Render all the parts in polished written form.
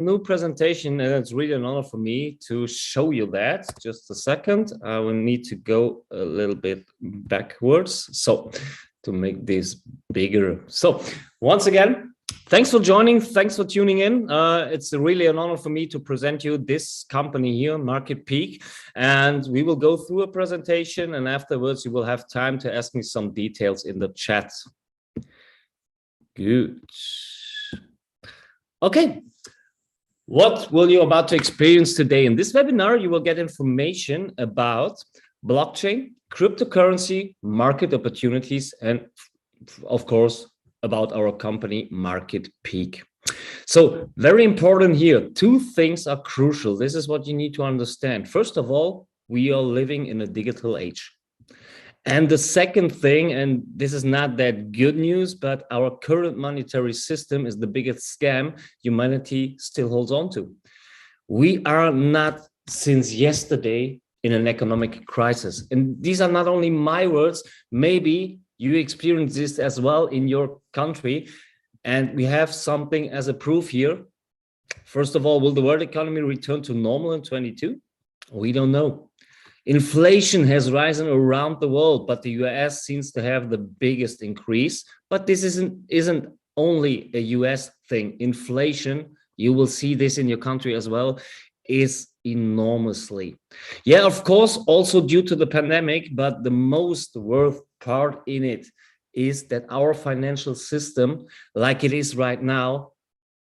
new presentation, and it's really an honor for me to show you that. Just a second, I will need to go a little bit backwards so to make this bigger. So once again, thanks for joining, thanks for tuning in. It's really an honor for me to present you this company here, MarketPeak, and we will go through a presentation, and afterwards you will have time to ask me some details in the chat. Good. Okay, what will you about to experience today? In this webinar, you will get information about blockchain, cryptocurrency, market opportunities, and of course, about our company, MarketPeak. So very important here, two things are crucial. This is what you need to understand. First of all, we are living in a digital age. And the second thing, and this is not that good news, but our current monetary system is the biggest scam humanity still holds on to. We are not since yesterday in an economic crisis. And these are not only my words, maybe you experience this as well in your country. And we have something as a proof here. First of all, will the world economy return to normal in 22? We don't know. Inflation has risen around the world, but the US seems to have the biggest increase. But this isn't only a US thing. Inflation, you will see this in your country as well, is enormously. Yeah, of course, also due to the pandemic, but the most worth part in it is that our financial system, like it is right now,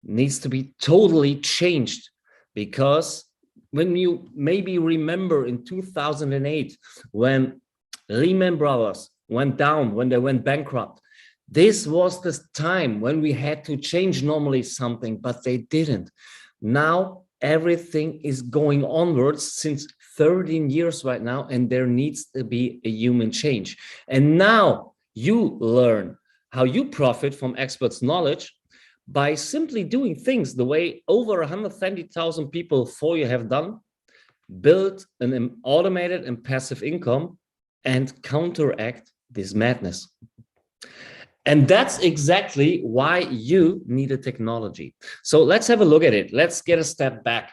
needs to be totally changed. Because when you maybe remember in 2008, when Lehman Brothers went down, when they went bankrupt, this was the time when we had to change normally something, but they didn't. Now everything is going onwards since 13 years right now, and there needs to be a human change. And now you learn how you profit from experts' knowledge by simply doing things the way over 120,000 people before you have done, build an automated and passive income and counteract this madness. And that's exactly why you need a technology. So let's have a look at it. Let's get a step back.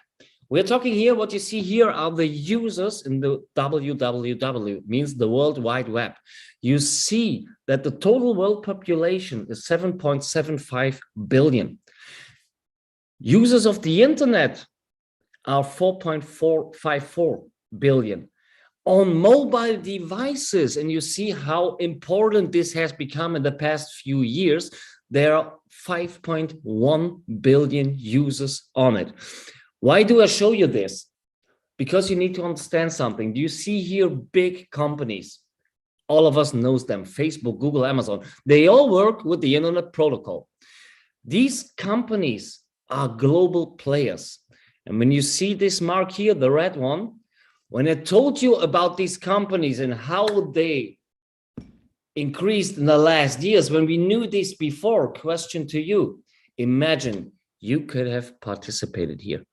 We're talking here, what you see here are the users in the www, means the World Wide Web. You see that the total world population is 7.75 billion. Users of the internet are 4.454 billion. On mobile devices, and you see how important this has become in the past few years, there are 5.1 billion users on it. Why do I show you this? Because you need to understand something. Do you see here big companies? All of us knows them, Facebook, Google, Amazon. They all work with the internet protocol. These companies are global players. And when you see this mark here, the red one, when I told you about these companies and how they increased in the last years, when we knew this before, question to you, imagine you could have participated here.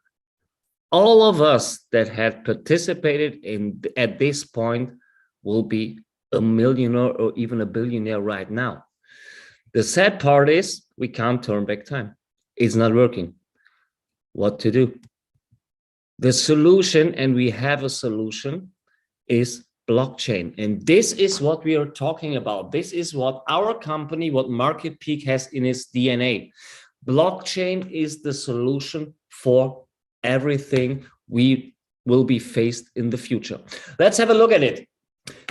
All of us that had participated in at this point will be a millionaire or even a billionaire right now. The sad part is we can't turn back time. It's not working. What to do? The solution, and we have a solution, is blockchain. And this is what we are talking about. This is what our company, what MarketPeak has in its DNA. Blockchain is the solution for everything we will be faced in the future. Let's have a look at it.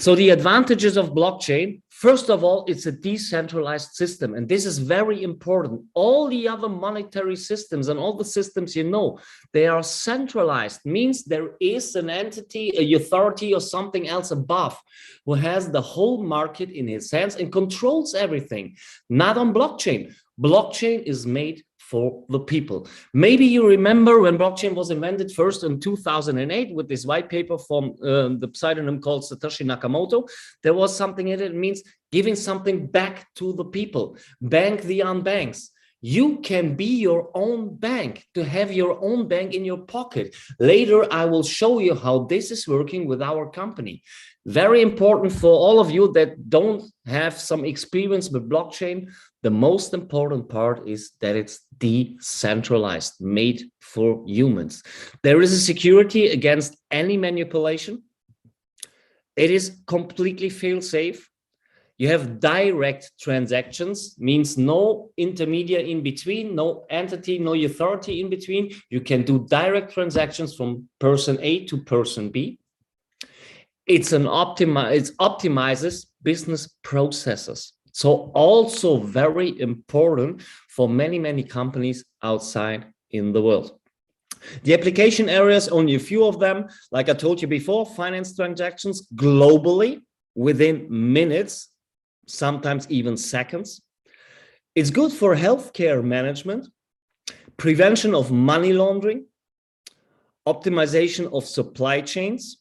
So the advantages of blockchain, first of all, it's a decentralized system. And this is very important. All the other monetary systems and all the systems, you know, they are centralized, means there is an entity, a authority or something else above who has the whole market in his hands and controls everything. Not on blockchain. Blockchain is made for the people. Maybe you remember when blockchain was invented first in 2008 with this white paper from the pseudonym called Satoshi Nakamoto. There was something in it, it means giving something back to the people. Bank the unbanks. You can be your own bank, to have your own bank in your pocket. Later, I will show you how this is working with our company. Very important for all of you that don't have some experience with blockchain. The most important part is that it's decentralized, made for humans. There is a security against any manipulation. It is completely fail-safe. You have direct transactions, means no intermediary in between, no entity, no authority in between. You can do direct transactions from person A to person B. It optimizes business processes. So also very important for many, many companies outside in the world. The application areas, only a few of them, like I told you before, finance transactions globally within minutes, sometimes even seconds. It's good for healthcare management, prevention of money laundering, optimization of supply chains,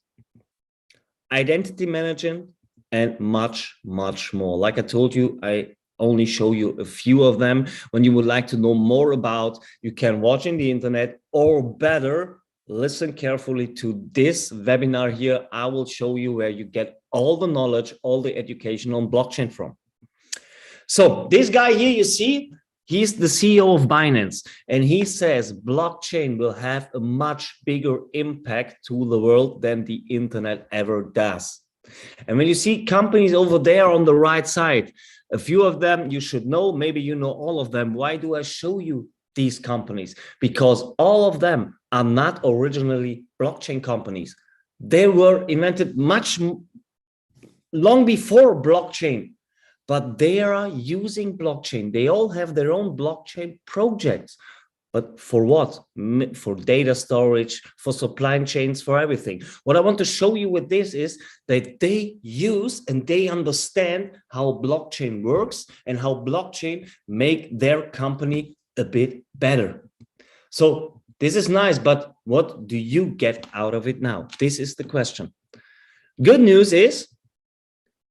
identity management, and much, much more. Like I told you, I only show you a few of them. When you would like to know more about, you can watch in the internet, or better, listen carefully to this webinar here. I will show you where you get all the knowledge, all the education on blockchain from. So this guy here, you see, he's the CEO of Binance, and he says blockchain will have a much bigger impact to the world than the internet ever does. And when you see companies over there on the right side, a few of them you should know, maybe you know all of them. Why do I show you these companies? Because all of them are not originally blockchain companies. They were invented much long before blockchain, but they are using blockchain. They all have their own blockchain projects. But for what? For data storage, for supply chains, for everything. What I want to show you with this is that they use and they understand how blockchain works and how blockchain make their company a bit better. So this is nice, but what do you get out of it now? This is the question. Good news is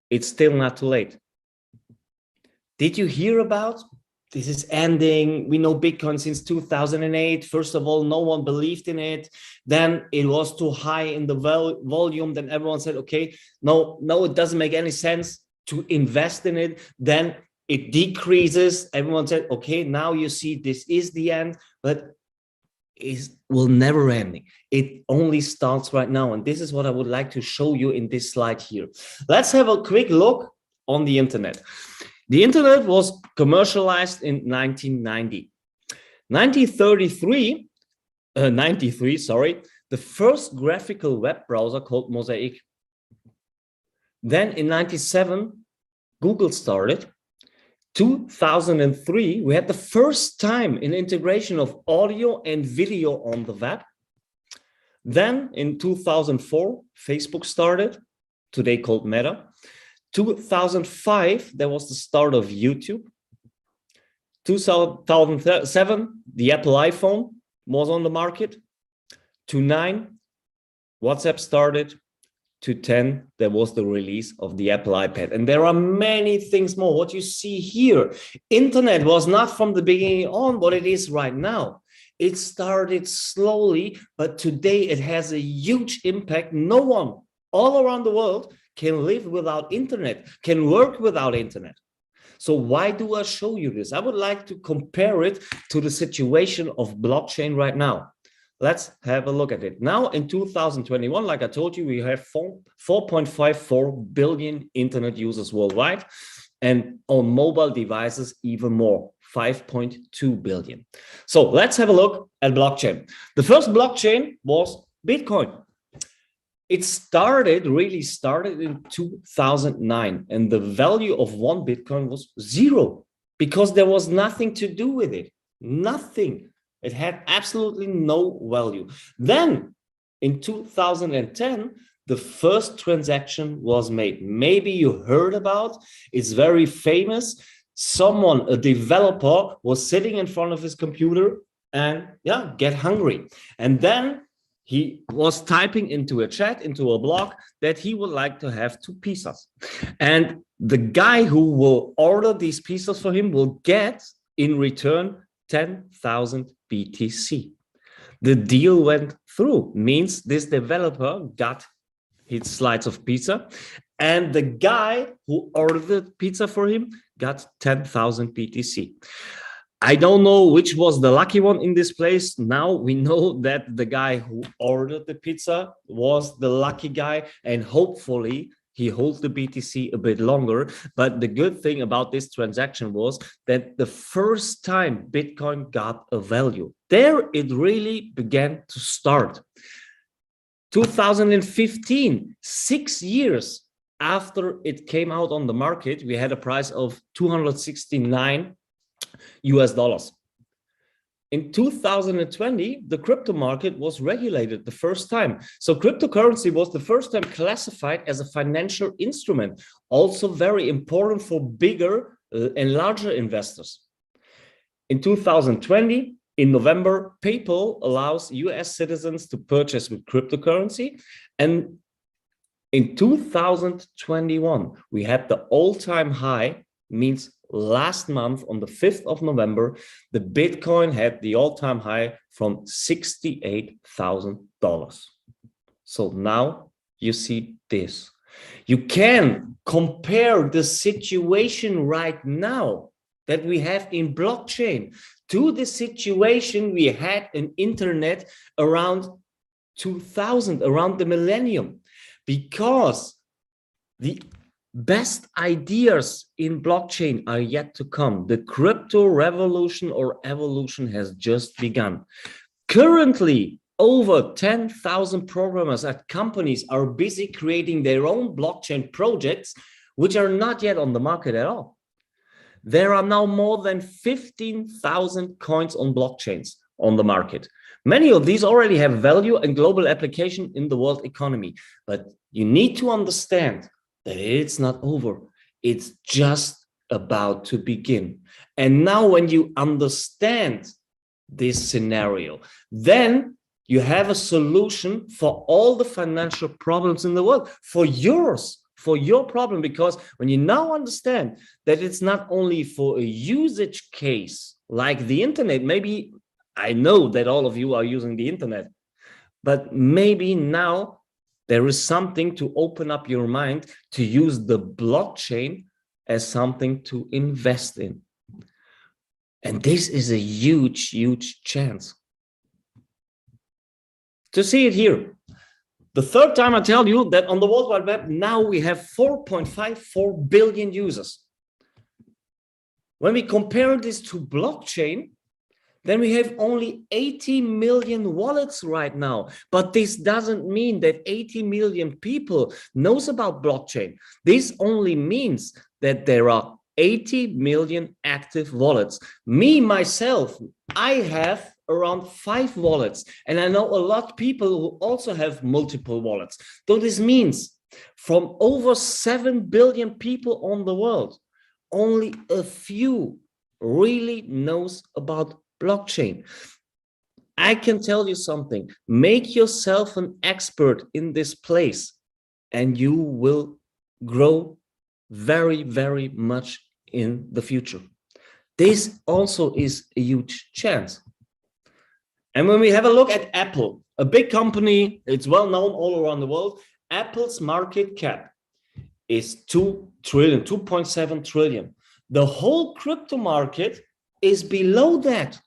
it's still not too late. Did you hear about this is ending? We know Bitcoin since 2008. First of all, no one believed in it. Then it was too high in the volume. Then everyone said, okay, no, it doesn't make any sense to invest in it. Then it decreases. Everyone said, okay, now you see this is the end, but it will never end. It only starts right now. And this is what I would like to show you in this slide here. Let's have a quick look on the internet. The internet was commercialized in 1990. 1993, sorry, the first graphical web browser called Mosaic. Then in 97, Google started. 2003, we had the first time in integration of audio and video on the web. Then in 2004, Facebook started, today called Meta. 2005, there was the start of YouTube. 2007, the Apple iPhone was on the market. 2009, WhatsApp started. 2010, there was the release of the Apple iPad. And there are many things more. What you see here, internet was not from the beginning on what it is right now. It started slowly, but today it has a huge impact. No one all around the world can live without internet, can work without internet. So why do I show you this? I would like to compare it to the situation of blockchain right now. Let's have a look at it. Now in 2021, like I told you, we have 4.54 billion internet users worldwide, and on mobile devices even more, 5.2 billion. So let's have a look at blockchain. The first blockchain was Bitcoin. It really started in 2009, and the value of one Bitcoin was zero because there was nothing to do with it. Nothing. It had absolutely no value. Then in 2010, the first transaction was made. Maybe you heard about, it's very famous. Someone, a developer, was sitting in front of his computer and get hungry. And then he was typing into a chat, into a blog, that he would like to have 2 pizzas. And the guy who will order these pizzas for him will get in return 10,000 BTC. The deal went through, means this developer got He eats slice of pizza. And the guy who ordered the pizza for him got 10,000 BTC. I don't know which was the lucky one in this place. Now we know that the guy who ordered the pizza was the lucky guy, and hopefully he holds the BTC a bit longer. But the good thing about this transaction was that the first time Bitcoin got a value, there it really began to start. 2015, 6 years after it came out on the market, we had a price of 269 US dollars. In 2020, the crypto market was regulated the first time. So cryptocurrency was the first time classified as a financial instrument, also very important for bigger and larger investors. In 2020, in November, PayPal allows US citizens to purchase with cryptocurrency. And in 2021, we had the all-time high, means last month on the 5th of November, the Bitcoin had the all-time high from $68,000. So now you see this. You can compare the situation right now that we have in blockchain to the situation we had in internet around 2000, around the millennium, because the best ideas in blockchain are yet to come. The crypto revolution or evolution has just begun. Currently, over 10,000 programmers at companies are busy creating their own blockchain projects, which are not yet on the market at all. There are now more than 15,000 coins on blockchains on the market. Many of these already have value and global application in the world economy, but you need to understand that it's not over. It's just about to begin. And now when you understand this scenario, then you have a solution for all the financial problems in the world, for yours, for your problem. Because when you now understand that it's not only for a usage case like the internet, maybe I know that all of you are using the internet, but maybe now there is something to open up your mind to use the blockchain as something to invest in. And this is a huge, huge chance. To see it here, the third time I tell you that on the World Wide Web, now we have 4.54 billion users. When we compare this to blockchain, then we have only 80 million wallets right now. But this doesn't mean that 80 million people knows about blockchain. This only means that there are 80 million active wallets. Me, myself, I have around 5 wallets. And I know a lot of people who also have multiple wallets. So this means from over 7 billion people on the world, only a few really knows about blockchain. I can tell you something. Make yourself an expert in this place and you will grow very, very much in the future. This also is a huge chance. And when we have a look at Apple, a big company, it's well known all around the world, Apple's market cap is 2 trillion, 2.7 trillion. The whole crypto market is below that.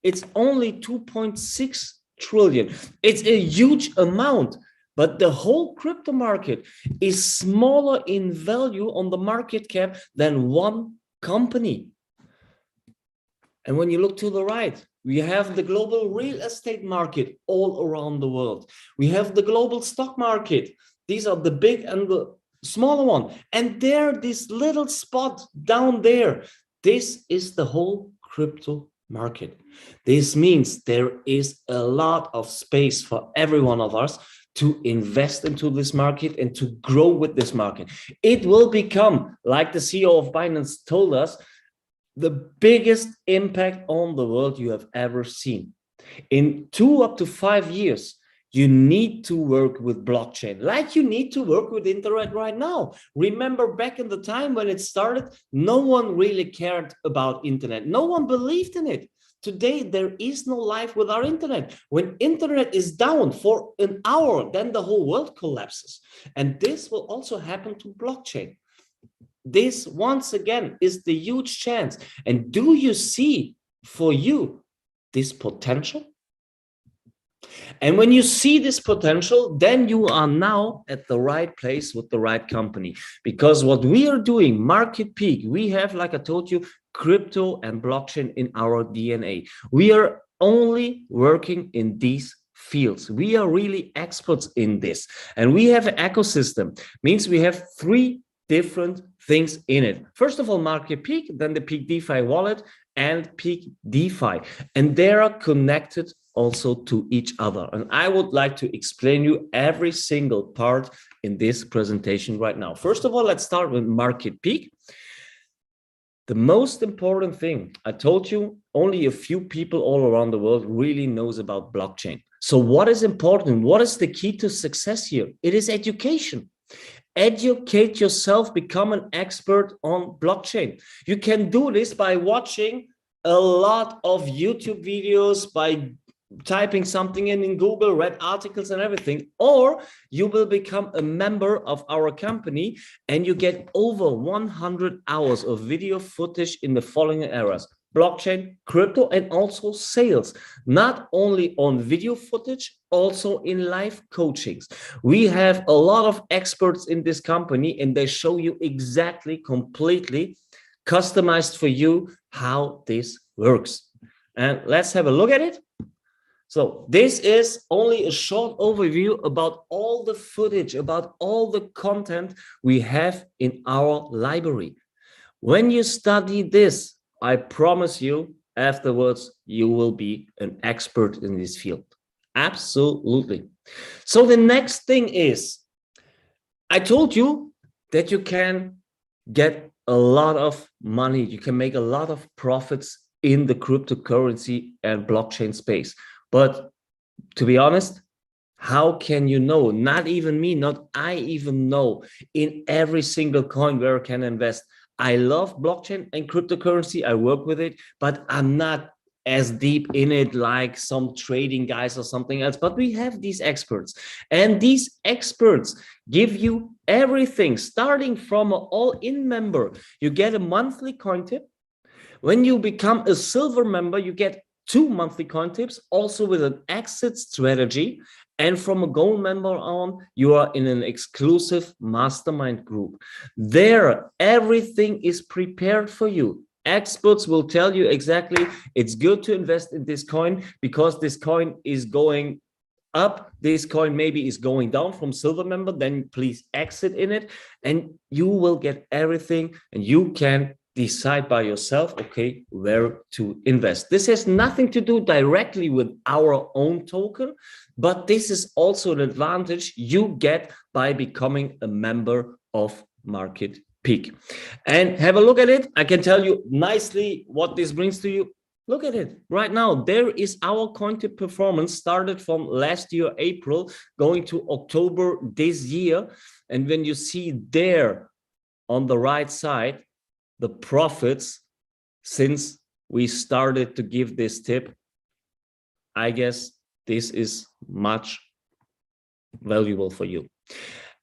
It's only 2.6 trillion. It's a huge amount, but the whole crypto market is smaller in value on the market cap than one company. And when you look to the right, we have the global real estate market all around the world. We have the global stock market. These are the big and the smaller one. And there, this little spot down there, this is the whole crypto market. This means there is a lot of space for every one of us to invest into this market and to grow with this market. It will become, like the CEO of Binance told us, the biggest impact on the world you have ever seen. In 2 up to 5 years, you need to work with blockchain like you need to work with internet right now. Remember back in the time when it started, no one really cared about internet. No one believed in it. Today, there is no life without internet. When internet is down for an hour, then the whole world collapses. And this will also happen to blockchain. This, once again, is the huge chance. And do you see for you this potential? And when you see this potential, then you are now at the right place with the right company. Because what we are doing, MarketPeak, we have, like I told you, crypto and blockchain in our DNA. We are only working in these fields. We are really experts in this. And we have an ecosystem, means we have three different things in it. First of all, MarketPeak, then the PEAKDEFI wallet and PEAKDEFI. And they are connected also to each other. And I would like to explain you every single part in this presentation right now. First of all, let's start with MarketPeak. The most important thing, I told you, only a few people all around the world really knows about blockchain. So what is important? What is the key to success here? It is education. Educate yourself, become an expert on blockchain. You can do this by watching a lot of YouTube videos, by typing something in Google, read articles and everything, or you will become a member of our company and you get over 100 hours of video footage in the following areas: blockchain, crypto, and also sales. Not only on video footage, also in live coachings. We have a lot of experts in this company and they show you exactly, completely customized for you how this works. And let's have a look at it. So this is only a short overview about all the footage, about all the content we have in our library. When you study this, I promise you, afterwards, you will be an expert in this field. Absolutely. So the next thing is, I told you that you can get a lot of money. You can make a lot of profits in the cryptocurrency and blockchain space. But to be honest, how can you know? Not even me, not I even know in every single coin where I can invest. I love blockchain and cryptocurrency. I work with it, but I'm not as deep in it like some trading guys or something else. But we have these experts, and these experts give you everything, starting from an all-in member. You get a monthly coin tip. When you become a silver member, you get 2 monthly coin tips, also with an exit strategy. And from a gold member on, you are in an exclusive mastermind group. There, everything is prepared for you. Experts will tell you exactly, it's good to invest in this coin because this coin is going up, this coin maybe is going down from silver member, then please exit in it, and you will get everything, and you can decide by yourself, okay, where to invest. This has nothing to do directly with our own token, but this is also an advantage you get by becoming a member of MarketPeak. And have a look at it. I can tell you nicely what this brings to you. Look at it right now. There is our coin tip performance, started from last year, April, going to October this year. And when you see there on the right side, the profits since we started to give this tip, I guess this is much valuable for you.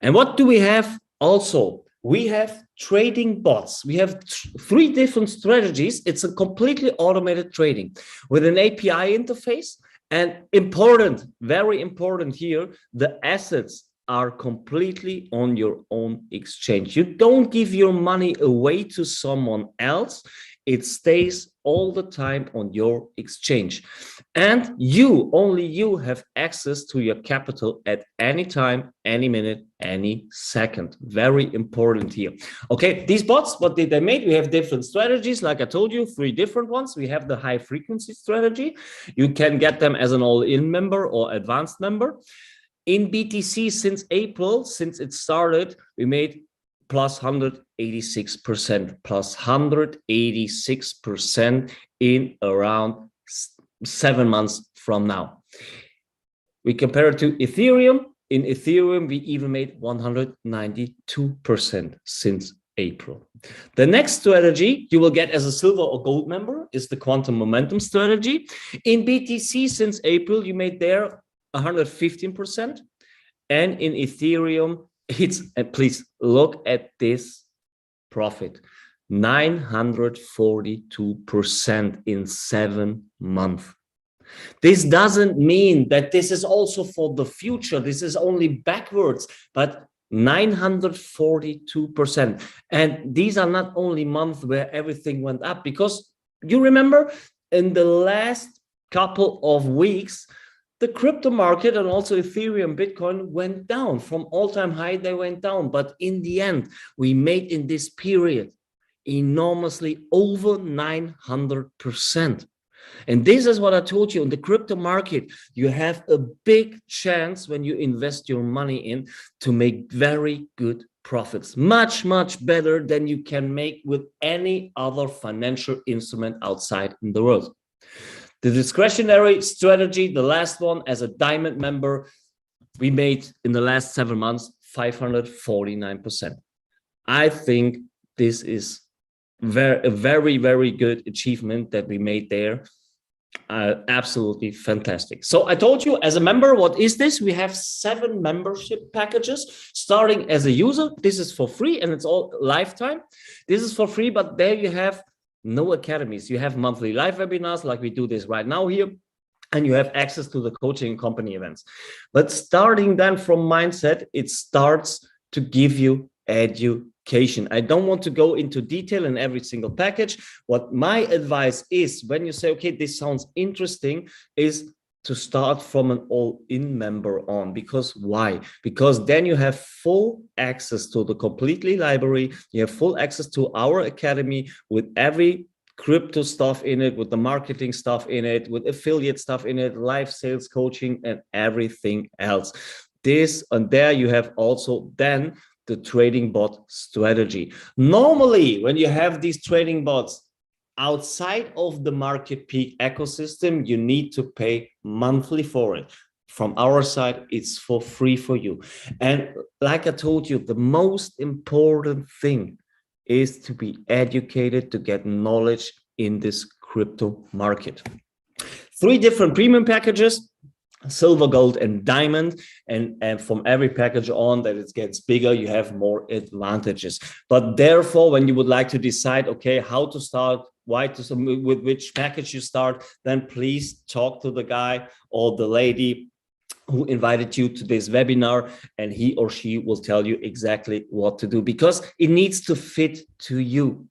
And what do we have also? We have trading bots. We have 3 different strategies. It's a completely automated trading with an API interface. And important, very important here, the assets are completely on your own exchange. You don't give your money away to someone else. It stays all the time on your exchange. And you, only you have access to your capital at any time, any minute, any second. Very important here. Okay, these bots, what did they make? We have different strategies. Like I told you, 3 different ones. We have the high frequency strategy. You can get them as an all-in member or advanced member. In BTC since April, since it started, we made plus 186%, plus 186% in around 7 months from now. We compare it to Ethereum. In Ethereum, we even made 192% since April. The next strategy you will get as a silver or gold member is the quantum momentum strategy. In BTC, since April, you made there 115%. And in Ethereum, it's, please look at this profit, 942% in 7 months. This doesn't mean that this is also for the future. This is only backwards, but 942%. And these are not only months where everything went up, because you remember in the last couple of weeks, the crypto market and also Ethereum, Bitcoin went down from all-time high. They went down. But in the end, we made in this period enormously over 900%. And this is what I told you, in the crypto market, you have a big chance when you invest your money in to make very good profits, much, much better than you can make with any other financial instrument outside in the world. The discretionary strategy, the last one, as a diamond member, we made in the last 7 months, 549%. I think this is a very, very good achievement that we made there. Absolutely fantastic. So I told you, as a member, what is this? We have 7 membership packages. Starting as a user, this is for free and it's all lifetime. This is for free, but there you have no academies. You have monthly live webinars like we do this right now here, and you have access to the coaching and company events. But starting then from mindset, it starts to give you education. I don't want to go into detail in every single package. What my advice is, when you say, okay, this sounds interesting, is to start from an all-in member on. Because why? Because then you have full access to the completely library. You have full access to our academy with every crypto stuff in it, with the marketing stuff in it, with affiliate stuff in it, live sales coaching, and everything else. This and there you have also then the trading bot strategy. Normally, when you have these trading bots outside of the MarketPeak ecosystem, you need to pay monthly for it. From our side, it's for free for you. And like I told you, the most important thing is to be educated, to get knowledge in this crypto market. 3 different premium packages: silver, gold, and diamond. And from every package on that it gets bigger, you have more advantages. But therefore, when you would like to decide, okay, how to start, with which package you start, then please talk to the guy or the lady who invited you to this webinar, and he or she will tell you exactly what to do, because it needs to fit to you.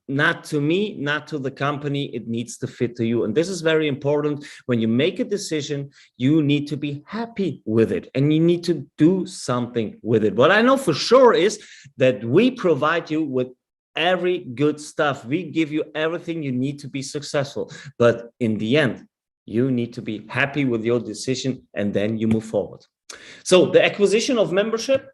Not to me, not to the company, it needs to fit to you. And this is very important. When you make a decision, you need to be happy with it and you need to do something with it. What I know for sure is that we provide you with every good stuff. We give you everything you need to be successful. But in the end, you need to be happy with your decision and then you move forward. So the acquisition of membership,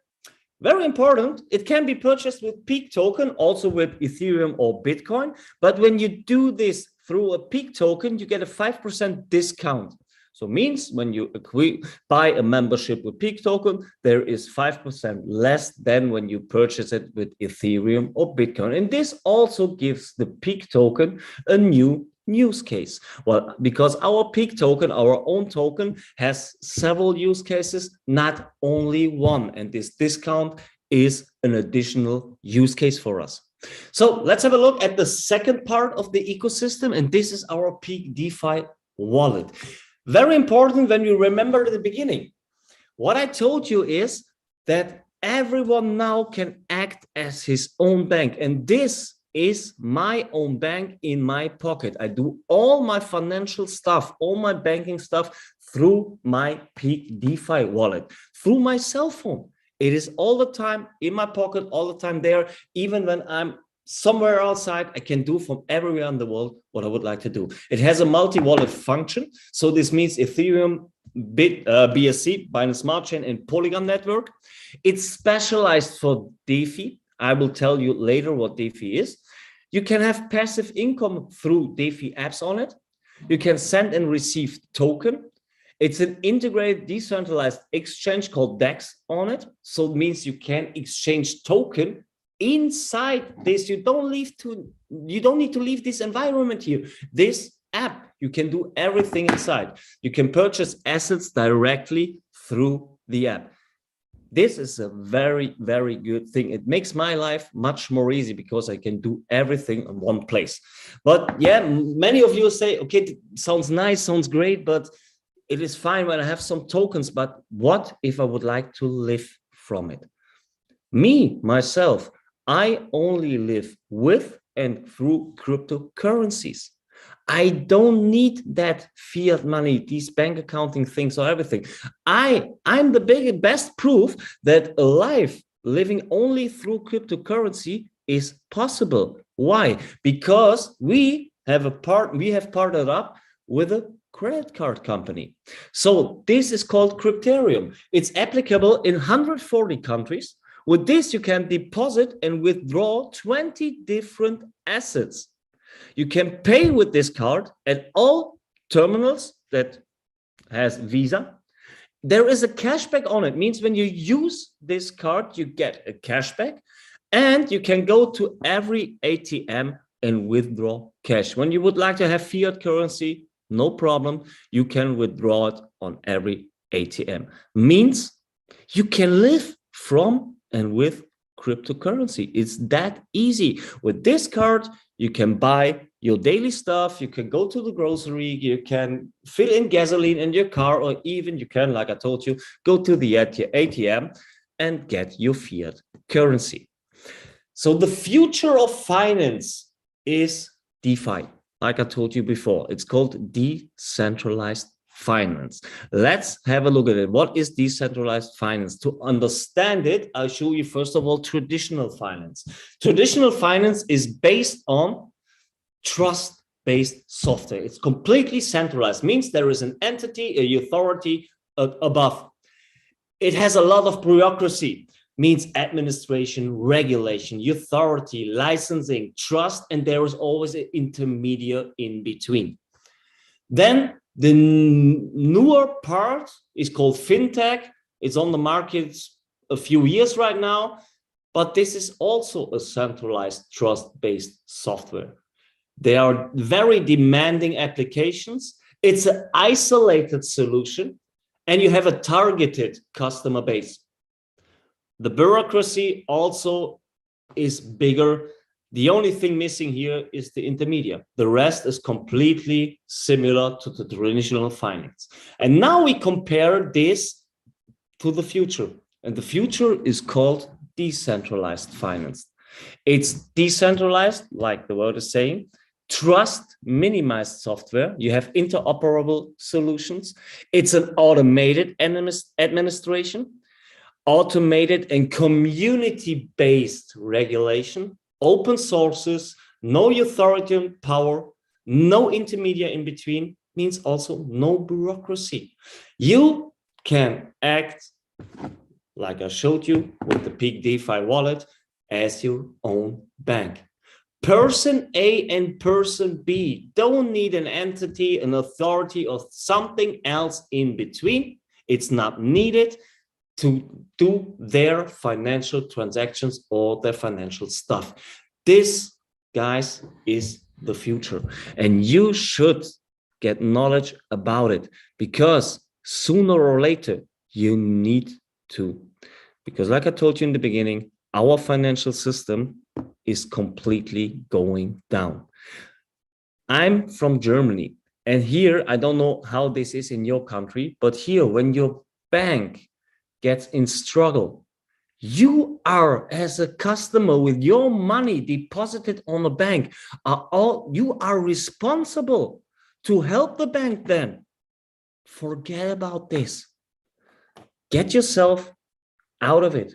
very important. It can be purchased with Peak token, also with Ethereum or Bitcoin. But when you do this through a Peak token, you get a 5% discount. So means when you buy a membership with Peak token, there is 5% less than when you purchase it with Ethereum or Bitcoin. And this also gives the Peak token a new use case. Well, because our Peak token, our own token, has several use cases, not only one. And this discount is an additional use case for us. So let's have a look at the second part of the ecosystem. And this is our PEAKDEFI wallet. Very important when you remember at the beginning. What I told you is that everyone now can act as his own bank. And this is my own bank in my pocket. I do all my financial stuff, all my banking stuff through my PEAKDEFI wallet, through my cell phone. It is all the time in my pocket, all the time there. Even when I'm somewhere outside, I can do from everywhere in the world what I would like to do. It has a multi-wallet function. So this means Ethereum, BSC, Binance Smart Chain, and Polygon network. It's specialized for DeFi. I will tell you later what DeFi is. You can have passive income through DeFi apps on it. You can send and receive token. It's an integrated decentralized exchange called DEX on it. So it means you can exchange token inside this, you don't need to leave this environment here. This app, you can do everything inside. You can purchase assets directly through the app. This is a very, very good thing. It makes my life much more easy because I can do everything in one place. But yeah, many of you say, okay, sounds nice, sounds great, but it is fine when I have some tokens, but what if I would like to live from it? Me, myself, I only live with and through cryptocurrencies. I don't need that fiat money, these bank accounting things or everything. I'm the best proof that a life living only through cryptocurrency is possible. Why? Because we have partnered up with a credit card company. So this is called Crypterium. It's applicable in 140 countries. With this, you can deposit and withdraw 20 different assets. You can pay with this card at all terminals that has Visa. There is a cashback on it. Means when you use this card, you get a cashback, and you can go to every ATM and withdraw cash. When you would like to have fiat currency, no problem. You can withdraw it on every ATM. Means you can live from and with cryptocurrency. It's that easy. With this card, you can buy your daily stuff. You can go to the grocery. You can fill in gasoline in your car, or even you can, like I told you, go to the ATM and get your fiat currency. So the future of finance is DeFi. Like I told you before, it's called decentralized finance. Let's have a look at it. What is decentralized finance? To understand it, I'll show you first of all traditional finance. Traditional finance is based on trust-based software. It's completely centralized, means there is an entity, an authority above. It has a lot of bureaucracy, means administration, regulation, authority, licensing, trust, and there is always an intermediate in between. Then the newer part is called FinTech. It's on the market a few years right now, but this is also a centralized trust-based software. They are very demanding applications. It's an isolated solution, and you have a targeted customer base. The bureaucracy also is bigger. The only thing missing here is the intermediate. The rest is completely similar to the traditional finance. And now we compare this to the future. And the future is called decentralized finance. It's decentralized, like the word is saying, trust minimized software. You have interoperable solutions. It's an automated administration, automated and community-based regulation, open sources, no authority power, no intermediate in between, means also no bureaucracy. You can act, like I showed you with the PEAKDEFI wallet, as your own bank. Person A and person B don't need an entity, an authority, or something else in between. It's not needed to do their financial transactions or their financial stuff. This, guys, is the future. And you should get knowledge about it, because sooner or later you need to. Because like I told you in the beginning, our financial system is completely going down. I'm from Germany, and here, I don't know how this is in your country, but here, when your bank gets in struggle, you are, as a customer with your money deposited on a bank, you are responsible to help the bank. Then forget about this. Get yourself out of it.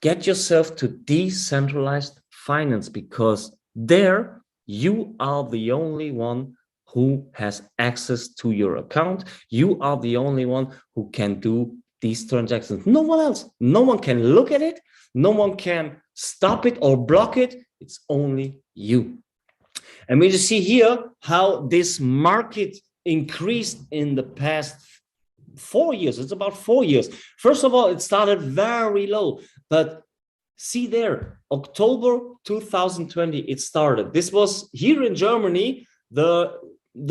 Get yourself to decentralized finance, because there you are the only one who has access to your account. You are the only one who can do these transactions. No one else. No one can look at it. No one can stop it or block it. It's only you. And we just see here how this market increased in the past 4 years. It's about 4 years. First of all, it started very low, but See there, October 2020, it started. This was here in Germany, the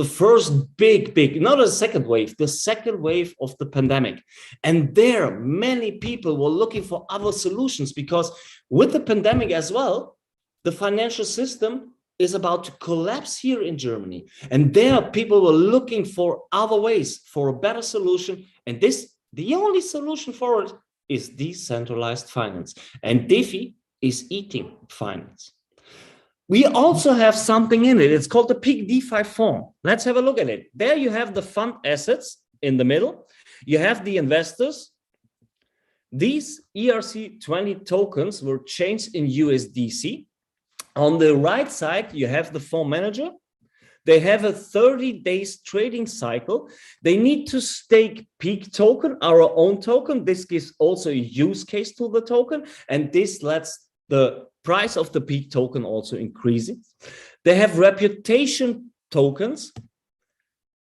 first big, not a second wave, the second wave of the pandemic. And there, many people were looking for other solutions because with the pandemic as well, the financial system is about to collapse here in Germany. And there, people were looking for other ways, for a better solution. And the only solution for it is decentralized finance. And DeFi is eating finance. We also have something in it. It's called the PEAKDEFI form. Let's have a look at it. There you have the fund assets in the middle. You have the investors. These ERC20 tokens were changed in USDC. On the right side, you have the fund manager. They have a 30 days trading cycle. They need to stake Peak token, our own token. This gives also a use case to the token. And this lets the price of the Peak token also increases. They have reputation tokens,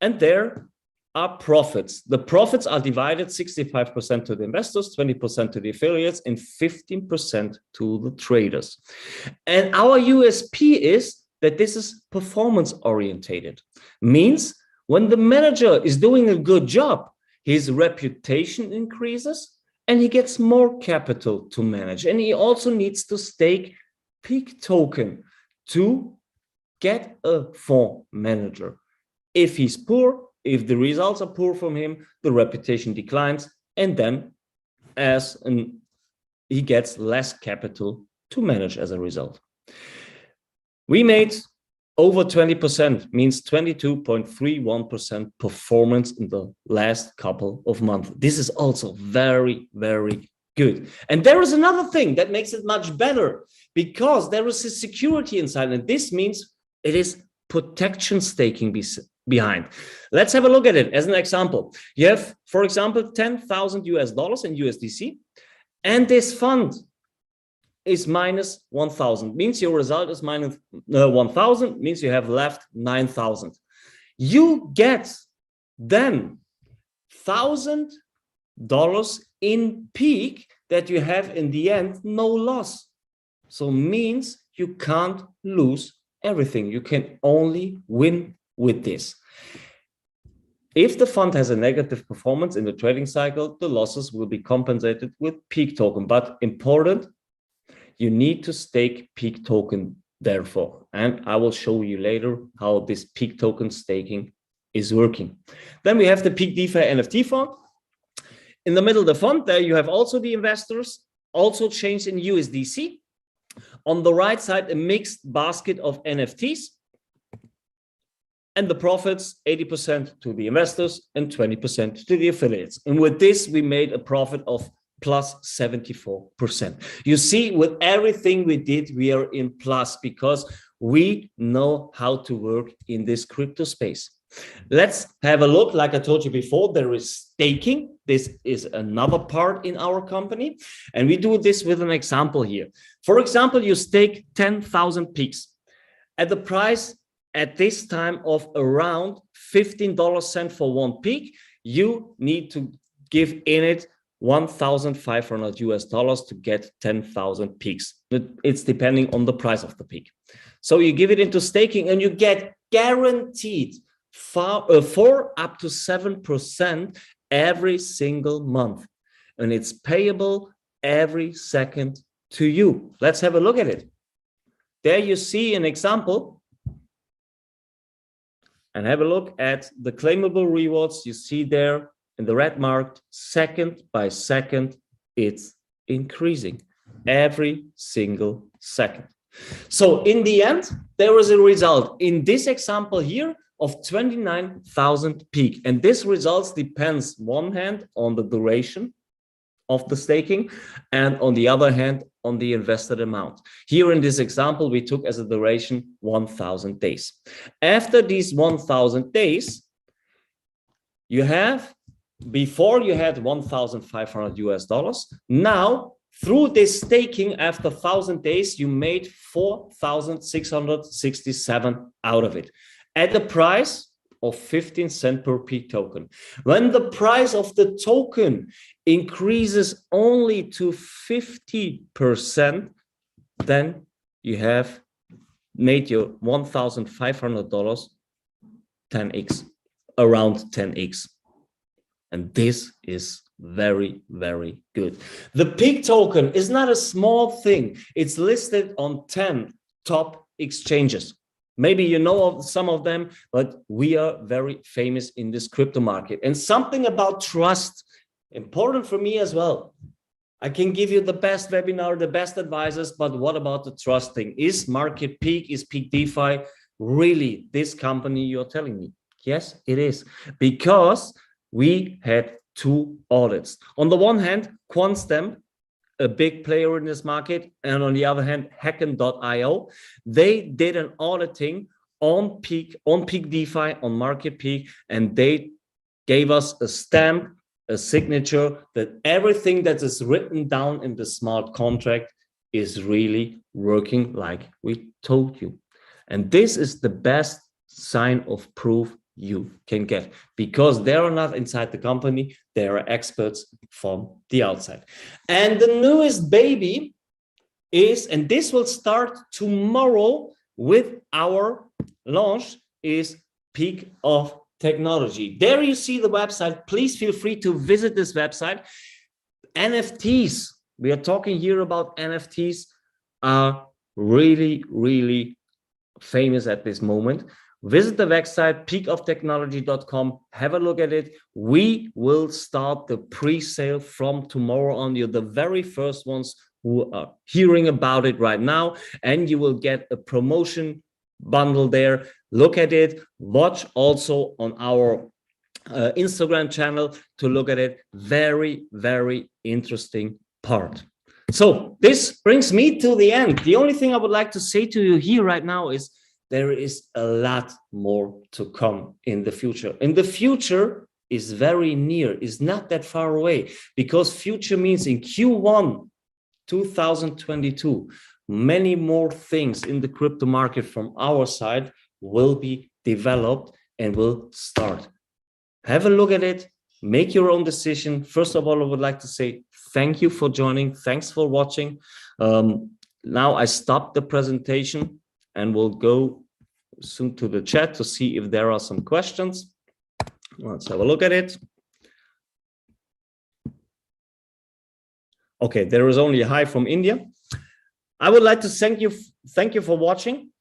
and there are profits. The profits are divided 65% to the investors, 20% to the affiliates, and 15% to the traders. And our USP is that this is performance orientated. Means when the manager is doing a good job, his reputation increases, and he gets more capital to manage. And he also needs to stake Peak token to get a fund manager. If he's poor, if the results are poor from him, the reputation declines, and then he gets less capital to manage as a result. We made over 20%, means 22.31% performance in the last couple of months. This is also very, very good. And there is another thing that makes it much better, because there is a security inside, and this means it is protection staking behind. Let's have a look at it as an example. You have, for example, $10,000 in USDC, and this fund is minus 1,000, means your result is minus 1,000, means you have left 9,000. You get then $1,000 in Peak that you have in the end no loss. So means you can't lose everything. You can only win with this. If the fund has a negative performance in the trading cycle, the losses will be compensated with Peak token. But important, you need to stake Peak token therefore. And I will show you later how this Peak token staking is working. Then we have the PEAKDEFI NFT fund. In the middle of the fund, there you have also the investors, also changed in USDC. On the right side, a mixed basket of NFTs. And the profits, 80% to the investors and 20% to the affiliates. And with this, we made a profit of plus 74%. You see, with everything we did, we are in plus because we know how to work in this crypto space. Let's have a look. Like I told you before, there is staking. This is another part in our company. And we do this with an example here. For example, you stake 10,000 peaks at the price at this time of around $15 for one peak. You need to give in it $1,500 to get 10,000 peaks. It's depending on the price of the peak. So you give it into staking and you get guaranteed 4 up to 7% every single month. And it's payable every second to you. Let's have a look at it. There you see an example. And have a look at the claimable rewards. You see there in the red marked, second by second, it's increasing every single second. So in the end, there was a result in this example here of 29,000 peak. And this results depends one hand on the duration of the staking and on the other hand on the invested amount. Here in this example, we took as a duration 1,000 days. After these 1,000 days, you have, before you had $1,500. Now, through this staking, after 1,000 days, you made 4,667 out of it. At the price of 15 cents per peak token. When the price of the token increases only to 50%, then you have made your $1,500 10x, around 10x. And this is very, very good. The peak token is not a small thing. It's listed on 10 top exchanges. Maybe you know of some of them, but we are very famous in this crypto market. And something about trust, important for me as well. I can give you the best webinar, the best advisors, but what about the trust thing? Is MarketPeak, is PEAKDEFI really this company you're telling me? Yes, it is, because we had 2 audits. On the one hand, QuantStamp, a big player in this market, and on the other hand, Hacken.io, they did an auditing on PEAKDEFI, on MarketPeak, and they gave us a stamp, a signature that everything that is written down in the smart contract is really working like we told you. And this is the best sign of proof you can get, because they are not inside the company, they are experts from the outside. And the newest baby is, and this will start tomorrow with our launch, is Peak of Technology. There you see the website. Please feel free to visit this website. NFTs, we are talking here about NFTs, are really, really famous at this moment. Visit the website peakoftechnology.com, have a look at it. We will start the pre-sale from tomorrow on. You're the very first ones who are hearing about it right now, and you will get a promotion bundle there. Look at it. Watch also on our Instagram channel to look at it. Very, very interesting part. So this brings me to the end. The only thing I would like to say to you here right now is there is a lot more to come in the future. And the future is very near, is not that far away, because future means in Q1 2022, many more things in the crypto market from our side will be developed and will start. Have a look at it, make your own decision. First of all, I would like to say thank you for joining. Thanks for watching. Now I stop the presentation and we'll go soon to the chat to see if there are some questions. Let's have a look at it. Okay, there is only a hi from India. I would like to thank you for watching.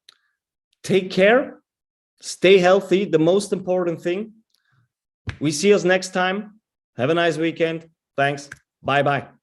Take care, stay healthy, the most important thing. We see us next time. Have a nice weekend. Thanks. Bye-bye.